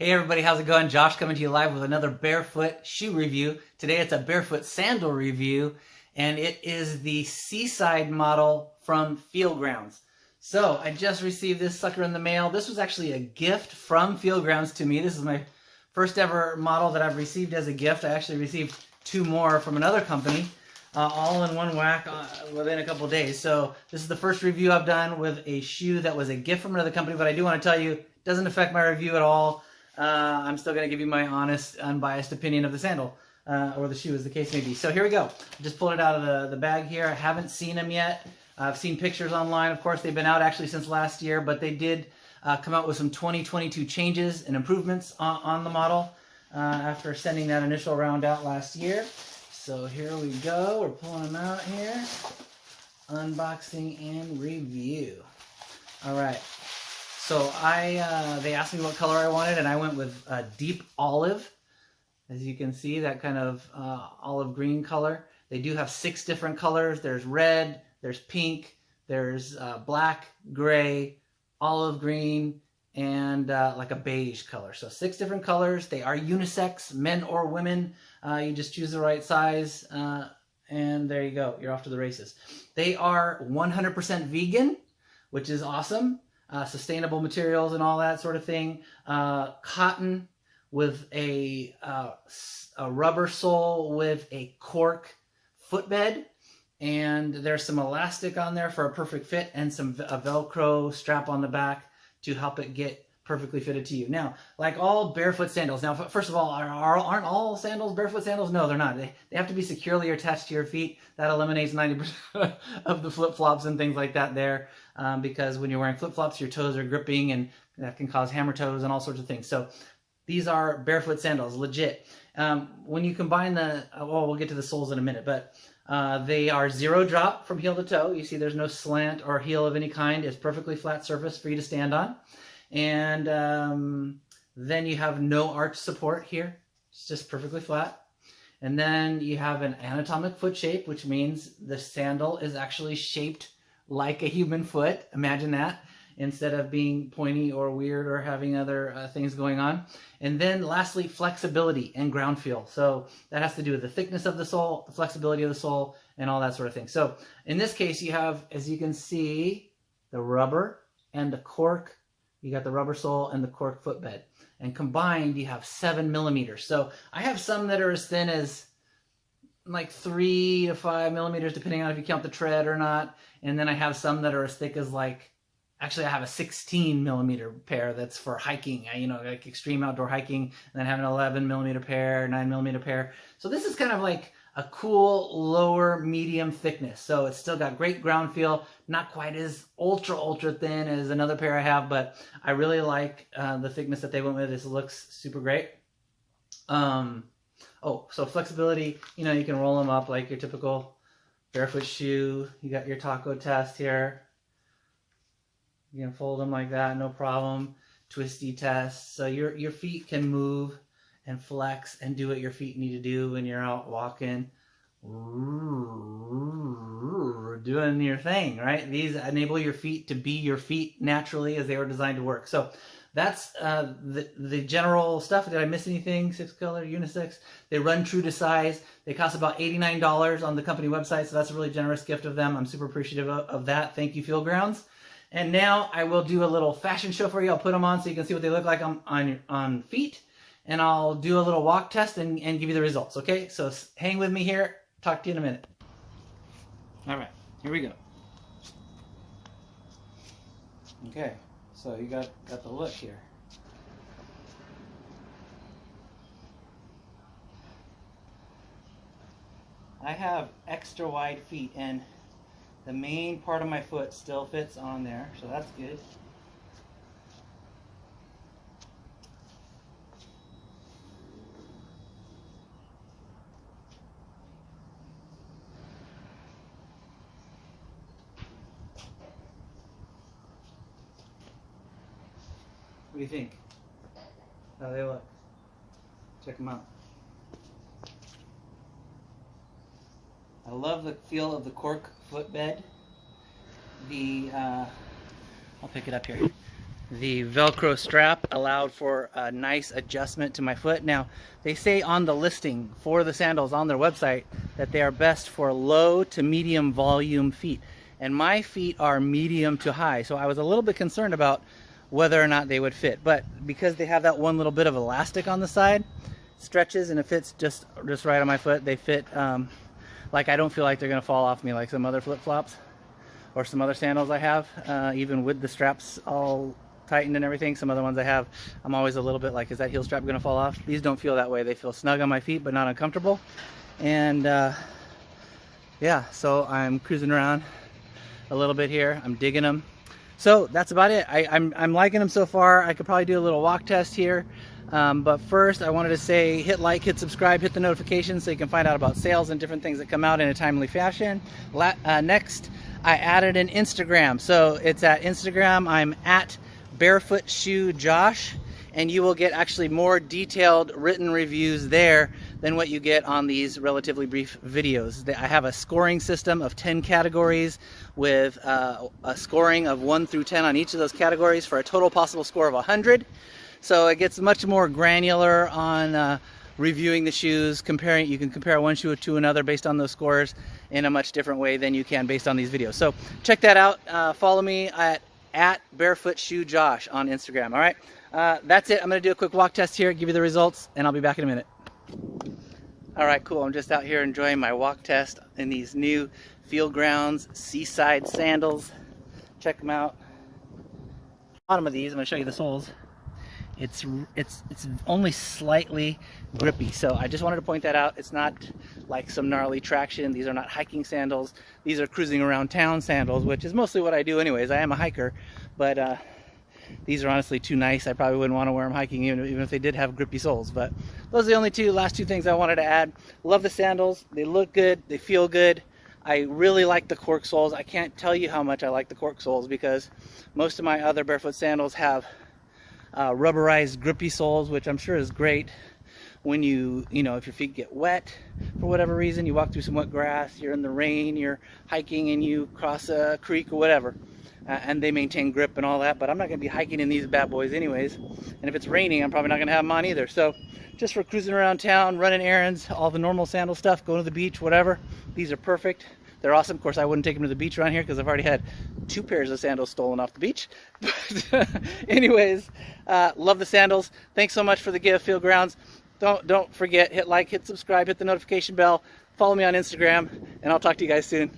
Hey everybody, how's it going? Josh coming to you live with another Barefoot shoe review. Today it's a Barefoot sandal review, and it is the Seaside model from Feelgrounds. So I just received this sucker in the mail. This was actually a gift from Feelgrounds to me. This is my first ever model that I've received as a gift. I actually received two more from another company, all in one whack within a couple of days. So this is the first review I've done with a shoe that was a gift from another company, but I do want to tell you, it doesn't affect my review at all. I'm still going to give you my honest, unbiased opinion of the sandal, or the shoe as the case may be. So here we go. I just pulled it out of the bag here. I haven't seen them yet. I've seen pictures online. Of course, they've been out actually since last year, but they did come out with some 2022 changes and improvements on the model after sending that initial round out last year. So here we go. We're pulling them out here. Unboxing and review. All right. So they asked me what color I wanted, and I went with deep olive. As you can see, that kind of olive green color. They do have 6 different colors. There's red, there's pink, there's black, gray, olive green, and like a beige color. So 6 different colors. They are unisex, men or women. You just choose the right size, and there you go. You're off to the races. They are 100% vegan, which is awesome. Sustainable materials and all that sort of thing. Cotton with a rubber sole with a cork footbed, and there's some elastic on there for a perfect fit, and a Velcro strap on the back to help it get perfectly fitted to you. Now, like all barefoot sandals, now first of all, aren't all sandals barefoot sandals? No, they're not. They have to be securely attached to your feet. That eliminates 90% of the flip-flops and things like that there, because when you're wearing flip-flops, your toes are gripping, and that can cause hammer toes and all sorts of things. So these are barefoot sandals, legit. When you combine well, we'll get to the soles in a minute, but they are 0 drop from heel to toe. You see there's no slant or heel of any kind. It's perfectly flat surface for you to stand on. And then you have no arch support here. It's just perfectly flat. And then you have an anatomic foot shape, which means the sandal is actually shaped like a human foot. Imagine that, instead of being pointy or weird or having other things going on. And then lastly, flexibility and ground feel. So that has to do with the thickness of the sole, the flexibility of the sole, and all that sort of thing. So in this case, you have, as you can see, the rubber and the cork. You got the rubber sole and the cork footbed. And combined, you have 7 millimeters. So I have some that are as thin as like 3 to 5 millimeters, depending on if you count the tread or not. And then I have some that are as thick as actually I have a 16 millimeter pair that's for hiking, like extreme outdoor hiking. And then I have an 11 millimeter pair, 9 millimeter pair. So this is kind of like a cool lower medium thickness. So it's still got great ground feel, not quite as ultra thin as another pair I have, but I really like the thickness that they went with. This looks super great. So flexibility, you can roll them up like your typical barefoot shoe. You got your taco test here. You can fold them like that, no problem. Twisty test. So your feet can move and flex and do what your feet need to do when you're out walking, doing your thing, right? These enable your feet to be your feet naturally as they were designed to work. So that's the general stuff. Did I miss anything? 6 color, unisex. They run true to size. They cost about $89 on the company website, so that's a really generous gift of them. I'm super appreciative of that. Thank you, Feelgrounds. And now I will do a little fashion show for you. I'll put them on so you can see what they look like on feet. And I'll do a little walk test and give you the results, okay? So hang with me here. Talk to you in a minute. All right, here we go. Okay, so you got the look here. I have extra wide feet, and the main part of my foot still fits on there, so that's good. What do you think? How they look? Check them out. I love the feel of the cork footbed. I'll pick it up here. The Velcro strap allowed for a nice adjustment to my foot. Now, they say on the listing for the sandals on their website that they are best for low to medium volume feet. And my feet are medium to high, so I was a little bit concerned about whether or not they would fit. But because they have that one little bit of elastic on the side, stretches and it fits just right on my foot. They fit, like I don't feel like they're gonna fall off me like some other flip-flops or some other sandals I have, even with the straps all tightened and everything. Some other ones I have, I'm always a little bit like, is that heel strap gonna fall off? These don't feel that way. They feel snug on my feet but not uncomfortable. And yeah, so I'm cruising around a little bit here. I'm digging them. So that's about it. I'm liking them so far. I could probably do a little walk test here. But first I wanted to say hit like, hit subscribe, hit the notifications so you can find out about sales and different things that come out in a timely fashion. Next, I added an Instagram. So it's at Instagram. I'm at Barefoot Shoe Josh, and you will get actually more detailed written reviews there than what you get on these relatively brief videos. I have a scoring system of 10 categories with a scoring of 1 through 10 on each of those categories for a total possible score of 100. So it gets much more granular on reviewing the shoes. You can compare one shoe to another based on those scores in a much different way than you can based on these videos. So check that out. Follow me at Barefoot Shoe Josh on Instagram. All right, that's it. I'm gonna do a quick walk test here, give you the results, and I'll be back in a minute. All right, cool. I'm just out here enjoying my walk test in these new Feelgrounds Seaside sandals. Check them out. Bottom of these, I'm gonna show you the soles. It's only slightly grippy, so I just wanted to point that out. It's not like some gnarly traction. These are not hiking sandals. These are cruising around town sandals, which is mostly what I do anyways. I am a hiker, but these are honestly too nice. I probably wouldn't want to wear them hiking even if they did have grippy soles. But those are the last two things I wanted to add. Love the sandals. They look good. They feel good. I really like the cork soles. I can't tell you how much I like the cork soles because most of my other barefoot sandals have rubberized grippy soles, which I'm sure is great when if your feet get wet for whatever reason, you walk through some wet grass, you're in the rain, you're hiking and you cross a creek or whatever, and they maintain grip and all that. But I'm not going to be hiking in these bad boys anyways, and if it's raining I'm probably not going to have them on either. So just for cruising around town, running errands, all the normal sandal stuff, going to the beach, whatever, these are perfect. They're awesome. Of course, I wouldn't take them to the beach around here because I've already had 2 pairs of sandals stolen off the beach. But anyways, love the sandals. Thanks so much for the gift, Feelgrounds. Don't forget, hit like, hit subscribe, hit the notification bell, follow me on Instagram, and I'll talk to you guys soon.